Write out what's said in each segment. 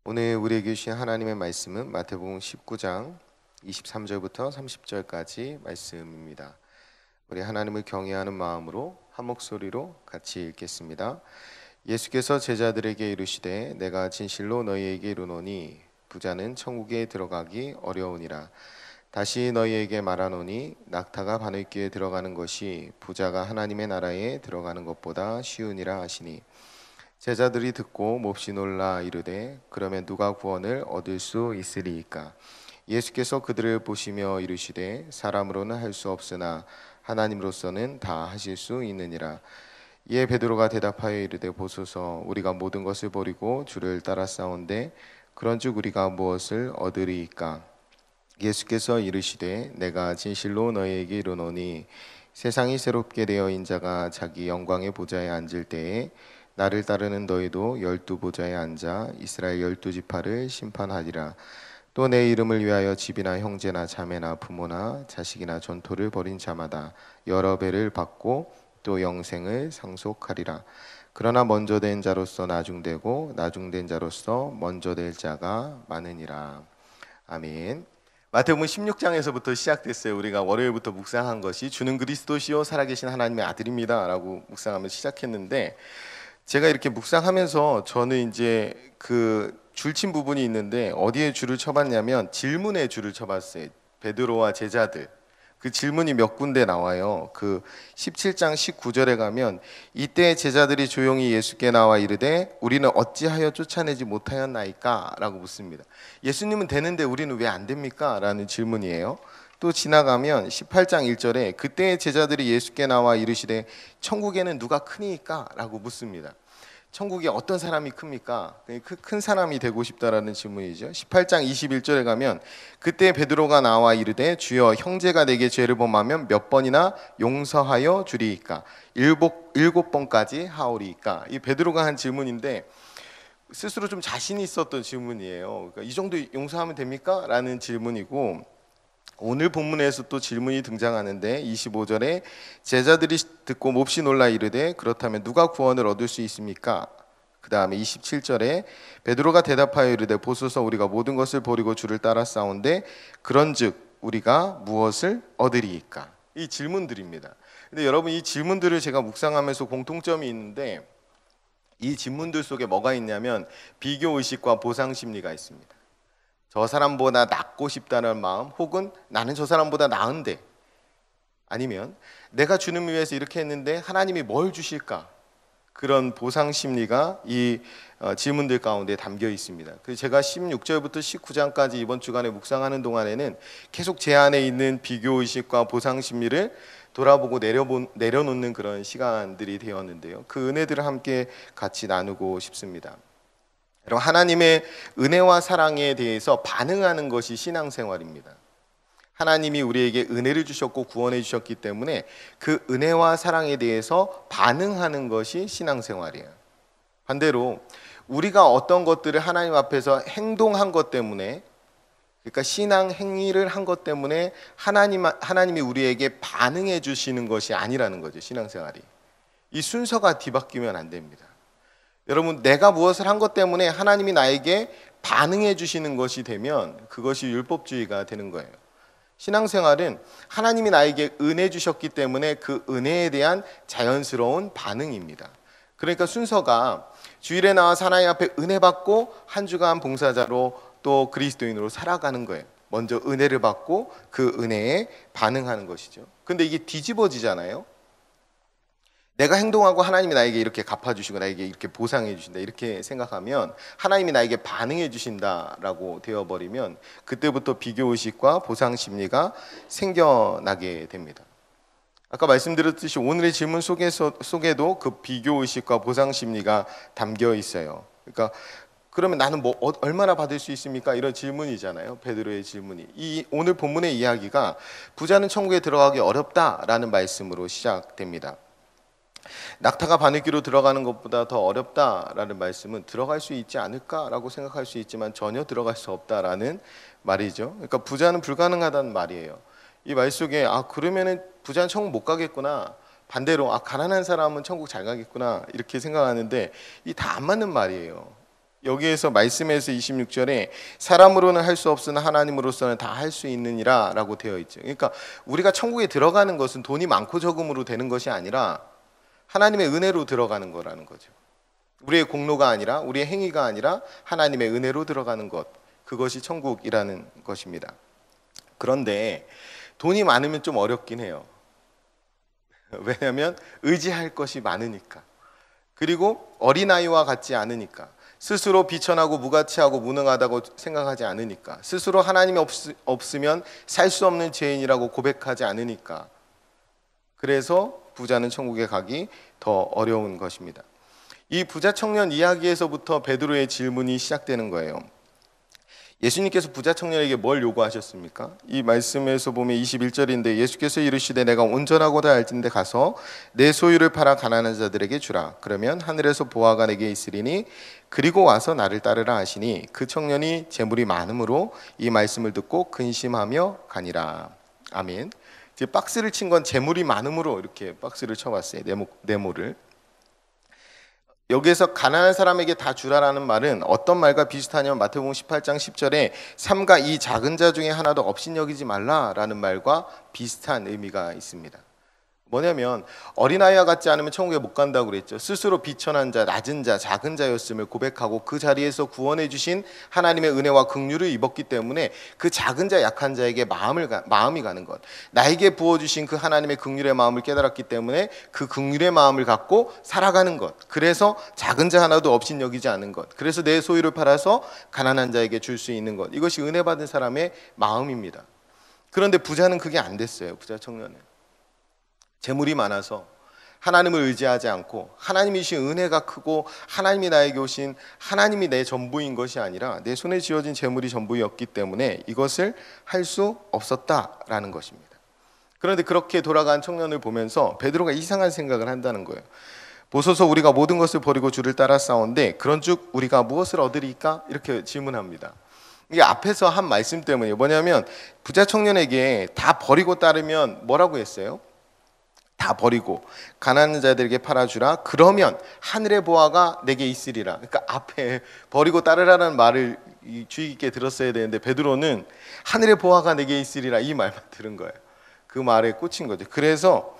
오늘 우리에게 주신 하나님의 말씀은 마태복음 19장 23절부터 30절까지 말씀입니다. 우리 하나님을 경외하는 마음으로 한 목소리로 같이 읽겠습니다. 예수께서 제자들에게 이르시되 내가 진실로 너희에게 이르노니 부자는 천국에 들어가기 어려우니라. 다시 너희에게 말하노니 낙타가 바늘귀에 들어가는 것이 부자가 하나님의 나라에 들어가는 것보다 쉬우니라 하시니 제자들이 듣고 몹시 놀라 이르되 그러면 누가 구원을 얻을 수 있으리이까? 예수께서 그들을 보시며 이르시되 사람으로는 할 수 없으나 하나님으로서는 다 하실 수 있느니라. 이에 베드로가 대답하여 이르되 보소서 우리가 모든 것을 버리고 주를 따라싸운데 그런즉 우리가 무엇을 얻으리이까? 예수께서 이르시되 내가 진실로 너희에게 이르노니 세상이 새롭게 되어 인자가 자기 영광의 보좌에 앉을 때에 나를 따르는 너희도 12보좌에 앉아 이스라엘 12지파를 심판하리라. 또 내 이름을 위하여 집이나 형제나 자매나 부모나 자식이나 전토를 벌인 자마다 여러 배를 받고 또 영생을 상속하리라. 그러나 먼저 된 자로서 나중되고 나중된 자로서 먼저 될 자가 많으니라. 아멘. 마태복음 16장에서부터 시작됐어요. 우리가 월요일부터 묵상한 것이 주는 그리스도시요 살아계신 하나님의 아들입니다 라고 묵상하면서 시작했는데, 제가 이렇게 묵상하면서 저는 이제 그 줄친 부분이 있는데 어디에 줄을 쳐봤냐면 질문에 줄을 쳐봤어요. 베드로와 제자들 그 질문이 몇 군데 나와요. 그 17장 19절에 가면 이때 제자들이 조용히 예수께 나와 이르되 우리는 어찌하여 쫓아내지 못하였나이까? 라고 묻습니다. 예수님은 되는데 우리는 왜 안 됩니까? 라는 질문이에요. 또 지나가면 18장 1절에 그때 제자들이 예수께 나와 이르시되 천국에는 누가 크니까? 라고 묻습니다. 천국에 어떤 사람이 큽니까? 큰 사람이 되고 싶다라는 질문이죠. 18장 21절에 가면 그때 베드로가 나와 이르되 주여 형제가 내게 죄를 범하면 몇 번이나 용서하여 주리이까? 일곱 번까지 하오리이까? 이 베드로가 한 질문인데 스스로 좀 자신이 있었던 질문이에요. 그러니까 이 정도 용서하면 됩니까? 라는 질문이고, 오늘 본문에서 또 질문이 등장하는데 25절에 제자들이 듣고 몹시 놀라 이르되 그렇다면 누가 구원을 얻을 수 있습니까? 그 다음에 27절에 베드로가 대답하여 이르되 보소서 우리가 모든 것을 버리고 주를 따라 싸운데 그런즉 우리가 무엇을 얻으리이까? 이 질문들입니다. 근데 여러분, 이 질문들을 제가 묵상하면서 공통점이 있는데 이 질문들 속에 뭐가 있냐면 비교의식과 보상심리가 있습니다. 저 사람보다 낫고 싶다는 마음, 혹은 나는 저 사람보다 나은데, 아니면 내가 주님을 위해서 이렇게 했는데 하나님이 뭘 주실까? 그런 보상 심리가 이 질문들 가운데 담겨 있습니다. 그래서 제가 16절부터 19장까지 이번 주간에 묵상하는 동안에는 계속 제 안에 있는 비교의식과 보상 심리를 돌아보고 내려놓는 그런 시간들이 되었는데요. 그 은혜들을 함께 같이 나누고 싶습니다. 여러분, 하나님의 은혜와 사랑에 대해서 반응하는 것이 신앙생활입니다. 하나님이 우리에게 은혜를 주셨고 구원해 주셨기 때문에 그 은혜와 사랑에 대해서 반응하는 것이 신앙생활이에요. 반대로 우리가 어떤 것들을 하나님 앞에서 행동한 것 때문에, 그러니까 신앙 행위를 한 것 때문에 하나님이 우리에게 반응해 주시는 것이 아니라는 거죠. 신앙생활이. 이 순서가 뒤바뀌면 안 됩니다. 여러분, 내가 무엇을 한 것 때문에 하나님이 나에게 반응해 주시는 것이 되면 그것이 율법주의가 되는 거예요. 신앙생활은 하나님이 나에게 은혜 주셨기 때문에 그 은혜에 대한 자연스러운 반응입니다. 그러니까 순서가 주일에 나와서 하나님 앞에 은혜 받고 한 주간 봉사자로 또 그리스도인으로 살아가는 거예요. 먼저 은혜를 받고 그 은혜에 반응하는 것이죠. 근데 이게 뒤집어지잖아요. 내가 행동하고 하나님이 나에게 이렇게 갚아주시고 나에게 이렇게 보상해 주신다, 이렇게 생각하면 하나님이 나에게 반응해 주신다라고 되어버리면 그때부터 비교의식과 보상심리가 생겨나게 됩니다. 아까 말씀드렸듯이 오늘의 질문 속에도 그 비교의식과 보상심리가 담겨 있어요. 그러니까 그러면 나는 얼마나 받을 수 있습니까? 이런 질문이잖아요. 베드로의 질문이. 이 오늘 본문의 이야기가 부자는 천국에 들어가기 어렵다라는 말씀으로 시작됩니다. 낙타가 바늘귀로 들어가는 것보다 더 어렵다라는 말씀은 들어갈 수 있지 않을까라고 생각할 수 있지만 전혀 들어갈 수 없다라는 말이죠. 그러니까 부자는 불가능하다는 말이에요. 이 말 속에 그러면은 부자는 천국 못 가겠구나, 반대로 가난한 사람은 천국 잘 가겠구나, 이렇게 생각하는데 이 다 안 맞는 말이에요. 여기에서 말씀에서 26절에 사람으로는 할 수 없으나 하나님으로서는 다 할 수 있느니라 라고 되어 있죠. 그러니까 우리가 천국에 들어가는 것은 돈이 많고 적음으로 되는 것이 아니라 하나님의 은혜로 들어가는 거라는 거죠. 우리의 공로가 아니라, 우리의 행위가 아니라 하나님의 은혜로 들어가는 것, 그것이 천국이라는 것입니다. 그런데 돈이 많으면 좀 어렵긴 해요. 왜냐하면 의지할 것이 많으니까, 그리고 어린아이와 같지 않으니까, 스스로 비천하고 무가치하고 무능하다고 생각하지 않으니까, 스스로 하나님이 없으면 살 수 없는 죄인이라고 고백하지 않으니까, 그래서 부자는 천국에 가기 더 어려운 것입니다. 이 부자 청년 이야기에서부터 베드로의 질문이 시작되는 거예요. 예수님께서 부자 청년에게 뭘 요구하셨습니까? 이 말씀에서 보면 21절인데 예수께서 이르시되 내가 온전하고다 알진대 가서 내 소유를 팔아 가난한 자들에게 주라. 그러면 하늘에서 보화가 내게 있으리니 그리고 와서 나를 따르라 하시니 그 청년이 재물이 많음으로 이 말씀을 듣고 근심하며 가니라. 아멘. 이제 박스를 친 건 재물이 많음으로 이렇게 박스를 쳐봤어요. 네모를. 여기에서 가난한 사람에게 다 주라라는 말은 어떤 말과 비슷하냐면 마태복음 18장 10절에 삼가 이 작은 자 중에 하나도 업신여기지 말라라는 말과 비슷한 의미가 있습니다. 뭐냐면 어린아이와 같지 않으면 천국에 못 간다고 그랬죠. 스스로 비천한 자, 낮은 자, 작은 자였음을 고백하고 그 자리에서 구원해 주신 하나님의 은혜와 긍휼을 입었기 때문에 그 작은 자, 약한 자에게 마음이 가는 것, 나에게 부어주신 그 하나님의 긍휼의 마음을 깨달았기 때문에 그 긍휼의 마음을 갖고 살아가는 것, 그래서 작은 자 하나도 업신여기지 않은 것, 그래서 내 소유를 팔아서 가난한 자에게 줄 수 있는 것, 이것이 은혜 받은 사람의 마음입니다. 그런데 부자는 그게 안 됐어요. 부자 청년은 재물이 많아서 하나님을 의지하지 않고 하나님이신 은혜가 크고 하나님이 나에게 오신 하나님이 내 전부인 것이 아니라 내 손에 쥐어진 재물이 전부였기 때문에 이것을 할 수 없었다라는 것입니다. 그런데 그렇게 돌아간 청년을 보면서 베드로가 이상한 생각을 한다는 거예요. 보소서 우리가 모든 것을 버리고 주를 따라 싸운데 그런즉 우리가 무엇을 얻으리까? 이렇게 질문합니다. 이게 앞에서 한 말씀 때문에 뭐냐면 부자 청년에게 다 버리고 따르면 뭐라고 했어요? 다 버리고 가난한 자들에게 팔아주라. 그러면 하늘의 보화가 내게 있으리라. 그러니까 앞에 버리고 따르라는 말을 주의 깊게 들었어야 되는데 베드로는 하늘의 보화가 내게 있으리라 이 말만 들은 거예요. 그 말에 꽂힌 거죠. 그래서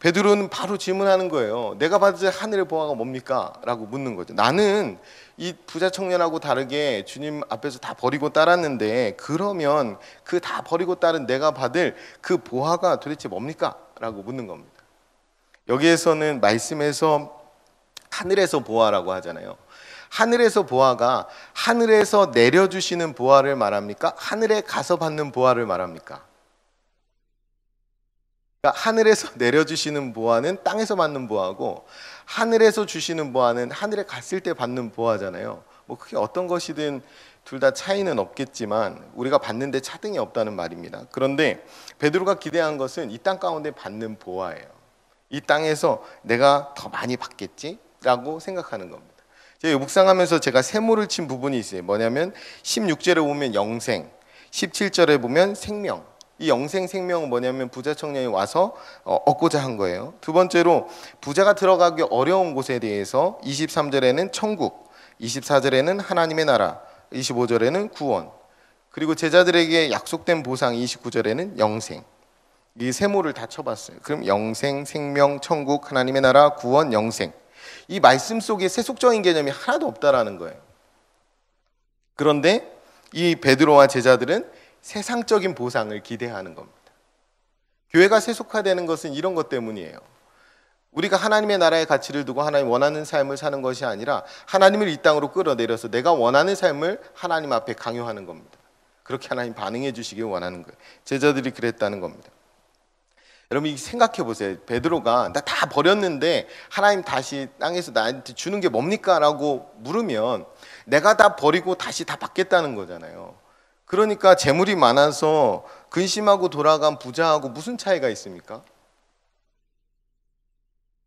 베드로는 바로 질문하는 거예요. 내가 받을 하늘의 보화가 뭡니까? 라고 묻는 거죠. 나는 이 부자 청년하고 다르게 주님 앞에서 다 버리고 따랐는데 그러면 그 다 버리고 따른 내가 받을 그 보화가 도대체 뭡니까? 라고 묻는 겁니다. 여기에서는 말씀에서 하늘에서 보화라고 하잖아요. 하늘에서 보화가 하늘에서 내려주시는 보화를 말합니까? 하늘에 가서 받는 보화를 말합니까? 그러니까 하늘에서 내려주시는 보화는 땅에서 받는 보화고 하늘에서 주시는 보화는 하늘에 갔을 때 받는 보화잖아요. 뭐 그게 어떤 것이든 둘 다 차이는 없겠지만 우리가 받는데 차등이 없다는 말입니다. 그런데 베드로가 기대한 것은 이 땅 가운데 받는 보화예요. 이 땅에서 내가 더 많이 받겠지라고 생각하는 겁니다. 제가 묵상하면서 제가 세모를 친 부분이 있어요. 뭐냐면 16절에 보면 영생, 17절에 보면 생명. 이 영생 생명은 뭐냐면 부자 청년이 와서 얻고자 한 거예요. 두 번째로 부자가 들어가기 어려운 곳에 대해서 23절에는 천국, 24절에는 하나님의 나라, 25절에는 구원, 그리고 제자들에게 약속된 보상 29절에는 영생. 이 세모를 다 쳐봤어요. 그럼 영생, 생명, 천국, 하나님의 나라, 구원, 영생. 이 말씀 속에 세속적인 개념이 하나도 없다라는 거예요. 그런데 이 베드로와 제자들은 세상적인 보상을 기대하는 겁니다. 교회가 세속화되는 것은 이런 것 때문이에요. 우리가 하나님의 나라의 가치를 두고 하나님 원하는 삶을 사는 것이 아니라 하나님을 이 땅으로 끌어내려서 내가 원하는 삶을 하나님 앞에 강요하는 겁니다. 그렇게 하나님 반응해 주시길 원하는 거예요. 제자들이 그랬다는 겁니다. 여러분 생각해 보세요. 베드로가 나 다 버렸는데 하나님 다시 땅에서 나한테 주는 게 뭡니까? 라고 물으면 내가 다 버리고 다시 다 받겠다는 거잖아요. 그러니까 재물이 많아서 근심하고 돌아간 부자하고 무슨 차이가 있습니까?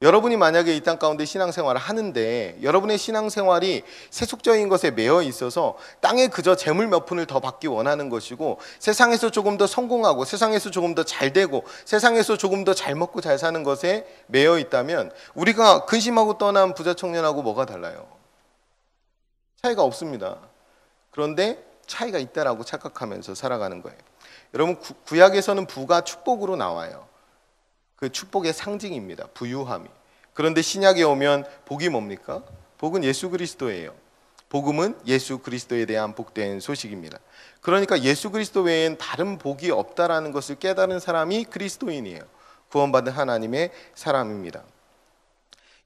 여러분이 만약에 이 땅 가운데 신앙생활을 하는데 여러분의 신앙생활이 세속적인 것에 매여 있어서 땅에 그저 재물 몇 푼을 더 받기 원하는 것이고 세상에서 조금 더 성공하고 세상에서 조금 더 잘 되고 세상에서 조금 더 잘 먹고 잘 사는 것에 매여 있다면 우리가 근심하고 떠난 부자 청년하고 뭐가 달라요? 차이가 없습니다. 그런데 차이가 있다라고 착각하면서 살아가는 거예요. 여러분, 구약에서는 부가 축복으로 나와요. 그 축복의 상징입니다. 부유함이. 그런데 신약에 오면 복이 뭡니까? 복은 예수 그리스도예요. 복음은 예수 그리스도에 대한 복된 소식입니다. 그러니까 예수 그리스도 외엔 다른 복이 없다라는 것을 깨달은 사람이 그리스도인이에요. 구원받은 하나님의 사람입니다.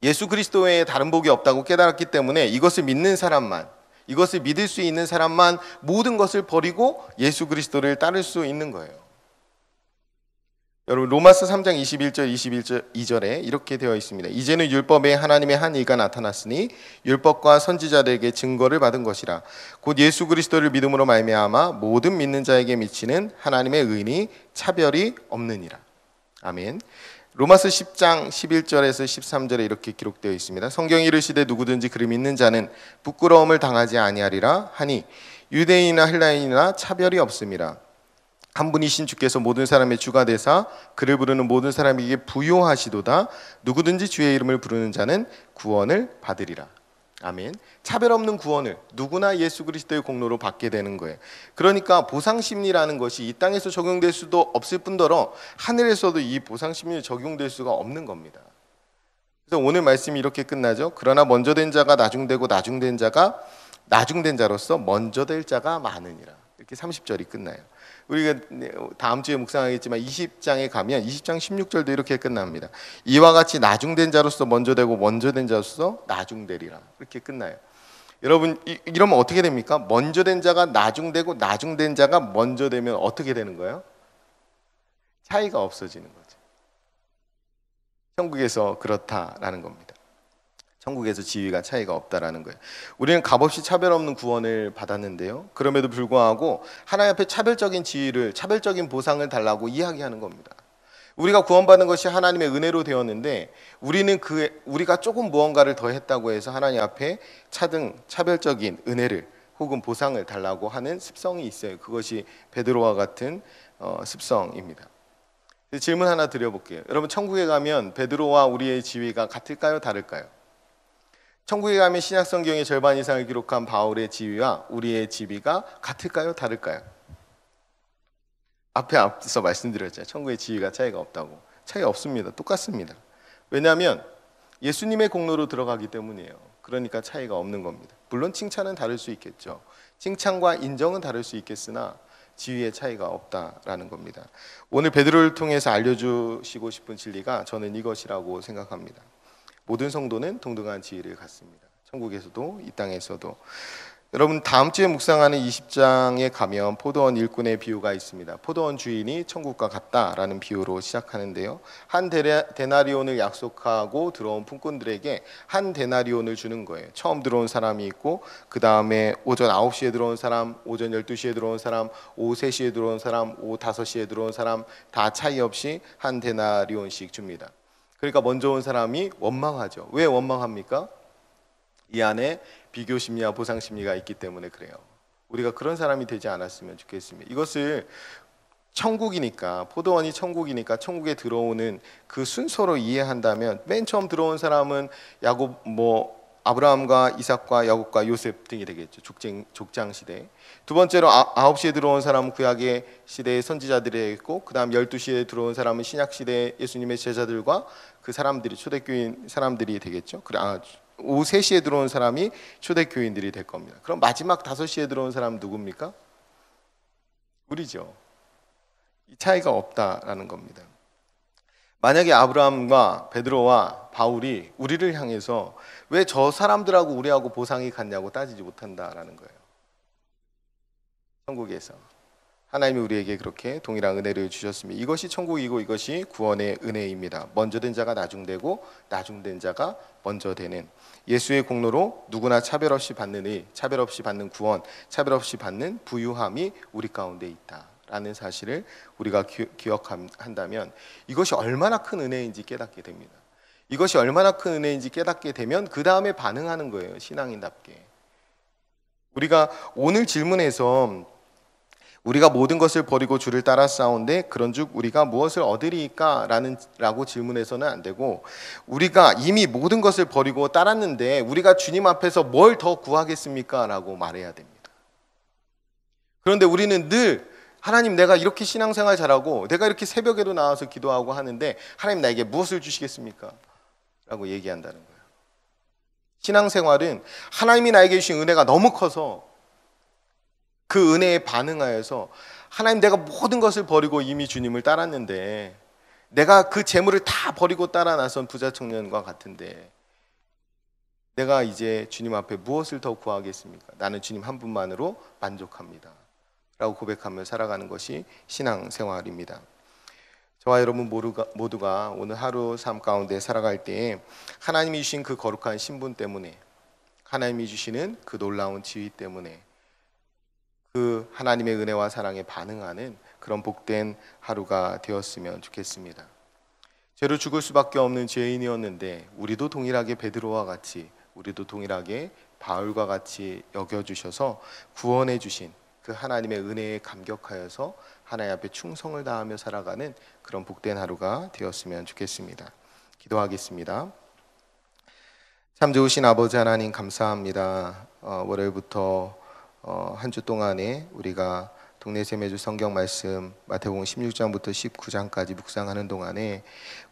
예수 그리스도 외에 다른 복이 없다고 깨달았기 때문에 이것을 믿는 사람만, 이것을 믿을 수 있는 사람만 모든 것을 버리고 예수 그리스도를 따를 수 있는 거예요. 여러분, 로마서 3장 21절 22절에 이렇게 되어 있습니다. 이제는 율법에 하나님의 한 의가 나타났으니 율법과 선지자들에게 증거를 받은 것이라. 곧 예수 그리스도를 믿음으로 말미암아 모든 믿는 자에게 미치는 하나님의 의인이 차별이 없느니라. 아멘. 로마서 10장 11절에서 13절에 이렇게 기록되어 있습니다. 성경이 이르시되 누구든지 그를 믿는 자는 부끄러움을 당하지 아니하리라 하니 유대인이나 헬라인이나 차별이 없음이라. 한 분이신 주께서 모든 사람의 주가 되사 그를 부르는 모든 사람에게 부요하시도다. 누구든지 주의 이름을 부르는 자는 구원을 받으리라. 아멘. 차별 없는 구원을 누구나 예수 그리스도의 공로로 받게 되는 거예요. 그러니까 보상심리라는 것이 이 땅에서 적용될 수도 없을 뿐더러 하늘에서도 이 보상심리는 적용될 수가 없는 겁니다. 그래서 오늘 말씀이 이렇게 끝나죠. 그러나 먼저 된 자가 나중되고 나중된 자가 나중된 자로서 먼저 될 자가 많으니라. 이렇게 30절이 끝나요. 우리가 다음 주에 묵상하겠지만 20장에 가면 20장 16절도 이렇게 끝납니다. 이와 같이 나중된 자로서 먼저 되고 먼저 된 자로서 나중되리라. 이렇게 끝나요. 여러분, 이러면 어떻게 됩니까? 먼저 된 자가 나중되고 나중된 자가 먼저 되면 어떻게 되는 거예요? 차이가 없어지는 거죠. 천국에서 그렇다라는 겁니다. 천국에서 지위가 차이가 없다라는 거예요. 우리는 값없이 차별 없는 구원을 받았는데요. 그럼에도 불구하고 하나님 앞에 차별적인 지위를, 차별적인 보상을 달라고 이야기하는 겁니다. 우리가 구원받은 것이 하나님의 은혜로 되었는데 우리가 조금 무언가를 더 했다고 해서 하나님 앞에 차별적인 은혜를 혹은 보상을 달라고 하는 습성이 있어요. 그것이 베드로와 같은 습성입니다. 질문 하나 드려볼게요. 여러분, 천국에 가면 베드로와 우리의 지위가 같을까요? 다를까요? 천국에 가면 신약 성경의 절반 이상을 기록한 바울의 지위와 우리의 지위가 같을까요? 다를까요? 앞서 말씀드렸잖아요. 천국의 지위가 차이가 없다고. 차이 없습니다. 똑같습니다. 왜냐하면 예수님의 공로로 들어가기 때문이에요. 그러니까 차이가 없는 겁니다. 물론 칭찬은 다를 수 있겠죠. 칭찬과 인정은 다를 수 있겠으나 지위의 차이가 없다라는 겁니다. 오늘 베드로를 통해서 알려주시고 싶은 진리가 저는 이것이라고 생각합니다. 모든 성도는 동등한 지위를 갖습니다. 천국에서도 이 땅에서도. 여러분, 다음 주에 묵상하는 20장에 가면 포도원 일꾼의 비유가 있습니다. 포도원 주인이 천국과 같다라는 비유로 시작하는데요. 한 데나리온을 약속하고 들어온 품꾼들에게 한 데나리온을 주는 거예요. 처음 들어온 사람이 있고 그 다음에 오전 9시에 들어온 사람, 오전 12시에 들어온 사람, 오후 3시에 들어온 사람, 오후 5시에 들어온 사람 다 차이 없이 한 데나리온씩 줍니다. 그러니까 먼저 온 사람이 원망하죠. 왜 원망합니까? 이 안에 비교 심리와 보상 심리가 있기 때문에 그래요. 우리가 그런 사람이 되지 않았으면 좋겠습니다. 이것을 천국이니까, 포도원이 천국이니까 천국에 들어오는 그 순서로 이해한다면 맨 처음 들어온 사람은 아브라함과 이삭과 야곱과 요셉 등이 되겠죠. 족장 시대. 두 번째로 9시에 들어온 사람은 구약의 시대의 선지자들이 있고, 그 다음 12시에 들어온 사람은 신약 시대 예수님의 제자들과 그 사람들이, 초대교인 사람들이 되겠죠. 오후 3시에 들어온 사람이 초대교인들이 될 겁니다. 그럼 마지막 5시에 들어온 사람은 누굽니까? 우리죠. 이 차이가 없다라는 겁니다. 만약에 아브라함과 베드로와 바울이 우리를 향해서 왜 저 사람들하고 우리하고 보상이 같냐고 따지지 못한다라는 거예요. 천국에서 하나님이 우리에게 그렇게 동일한 은혜를 주셨습니다. 이것이 천국이고 이것이 구원의 은혜입니다. 먼저 된 자가 나중되고 나중된 자가 먼저 되는 예수의 공로로 누구나 차별 없이 받는 의, 차별 없이 받는 구원, 차별 없이 받는 부유함이 우리 가운데 있다라는 사실을 우리가 기억한다면 이것이 얼마나 큰 은혜인지 깨닫게 됩니다. 이것이 얼마나 큰 은혜인지 깨닫게 되면 그 다음에 반응하는 거예요. 신앙인답게. 우리가 오늘 질문에서 우리가 모든 것을 버리고 주를 따라 싸운데 그런즉 우리가 무엇을 얻으리까? 라고 질문해서는 안 되고, 우리가 이미 모든 것을 버리고 따랐는데 우리가 주님 앞에서 뭘 더 구하겠습니까? 라고 말해야 됩니다. 그런데 우리는 늘 하나님, 내가 이렇게 신앙생활 잘하고 내가 이렇게 새벽에도 나와서 기도하고 하는데 하나님 나에게 무엇을 주시겠습니까? 라고 얘기한다는 거예요. 신앙생활은 하나님이 나에게 주신 은혜가 너무 커서 그 은혜에 반응하여서, 하나님, 내가 모든 것을 버리고 이미 주님을 따랐는데, 내가 그 재물을 다 버리고 따라 나선 부자 청년과 같은데 내가 이제 주님 앞에 무엇을 더 구하겠습니까? 나는 주님 한 분만으로 만족합니다 라고 고백하며 살아가는 것이 신앙생활입니다. 저와 여러분 모두가 오늘 하루 삶 가운데 살아갈 때에 하나님이 주신 그 거룩한 신분 때문에, 하나님이 주시는 그 놀라운 지위 때문에 그 하나님의 은혜와 사랑에 반응하는 그런 복된 하루가 되었으면 좋겠습니다. 죄로 죽을 수밖에 없는 죄인이었는데 우리도 동일하게 베드로와 같이, 우리도 동일하게 바울과 같이 여겨주셔서 구원해 주신 그 하나님의 은혜에 감격하여서 하나님 앞에 충성을 다하며 살아가는 그런 복된 하루가 되었으면 좋겠습니다. 기도하겠습니다. 참 좋으신 아버지 하나님, 감사합니다. 월요일부터 한 주 동안에 우리가 동네 세매주 성경 말씀 마태복음 16장부터 19장까지 묵상하는 동안에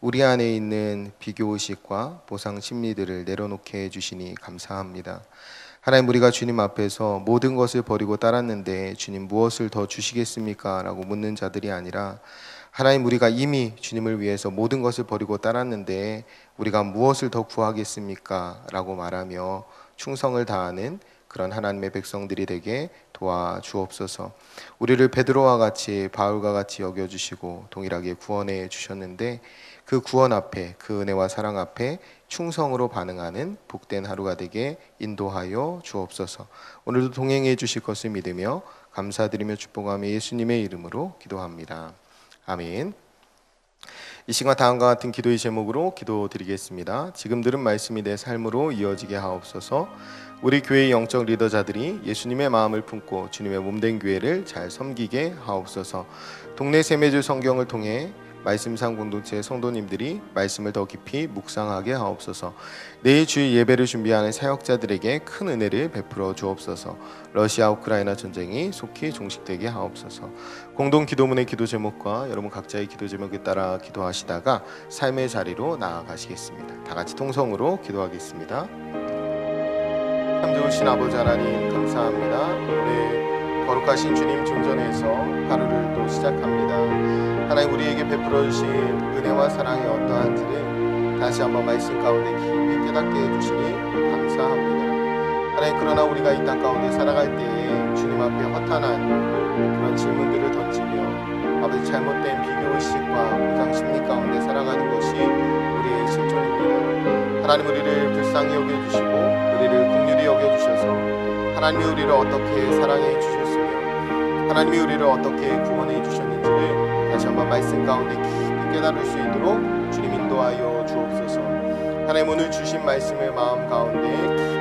우리 안에 있는 비교의식과 보상 심리들을 내려놓게 해주시니 감사합니다. 하나님, 우리가 주님 앞에서 모든 것을 버리고 따랐는데 주님 무엇을 더 주시겠습니까? 라고 묻는 자들이 아니라, 하나님, 우리가 이미 주님을 위해서 모든 것을 버리고 따랐는데 우리가 무엇을 더 구하겠습니까? 라고 말하며 충성을 다하는 그런 하나님의 백성들이 되게 도와주옵소서. 우리를 베드로와 같이, 바울과 같이 여겨주시고 동일하게 구원해 주셨는데 그 구원 앞에, 그 은혜와 사랑 앞에 충성으로 반응하는 복된 하루가 되게 인도하여 주옵소서. 오늘도 동행해 주실 것을 믿으며 감사드리며 축복하며 예수님의 이름으로 기도합니다. 아멘. 이 시간 다음과 같은 기도의 제목으로 기도드리겠습니다. 지금 들은 말씀이 내 삶으로 이어지게 하옵소서. 우리 교회의 영적 리더자들이 예수님의 마음을 품고 주님의 몸된 교회를 잘 섬기게 하옵소서. 동네 세매주 성경을 통해 말씀상 공동체 성도님들이 말씀을 더 깊이 묵상하게 하옵소서. 내일 주일 예배를 준비하는 사역자들에게 큰 은혜를 베풀어 주옵소서. 러시아 우크라이나 전쟁이 속히 종식되게 하옵소서. 공동 기도문의 기도 제목과 여러분 각자의 기도 제목에 따라 기도하시다가 삶의 자리로 나아가시겠습니다. 다 같이 통성으로 기도하겠습니다. 참 좋으신 아버지 하나님, 감사합니다. 오늘 거룩하신 주님 존전에서 하루를 또 시작합니다. 하나님, 우리에게 베풀어 주신 은혜와 사랑이 어떠한지를 다시 한번 말씀 가운데 깊이 깨닫게 해주시니 감사합니다. 하나님, 그러나 우리가 이 땅 가운데 살아갈 때에 주님 앞에 허탄한 그런 질문들을 던지며 아버지 잘못된 비교의식과 보상 심리 가운데 살아가는 것이 우리의 실존입니다. 하나님, 우리를 불쌍히 여겨주시고 우리를 긍휼히 여겨주셔서 하나님이 우리를 어떻게 사랑해 주셨으며 하나님이 우리를 어떻게 구원해 주셨는지를 다시 한번 말씀 가운데 깊이 깨달을 수 있도록 주님 인도하여 주옵소서. 하나님, 오늘 주신 말씀을 마음 가운데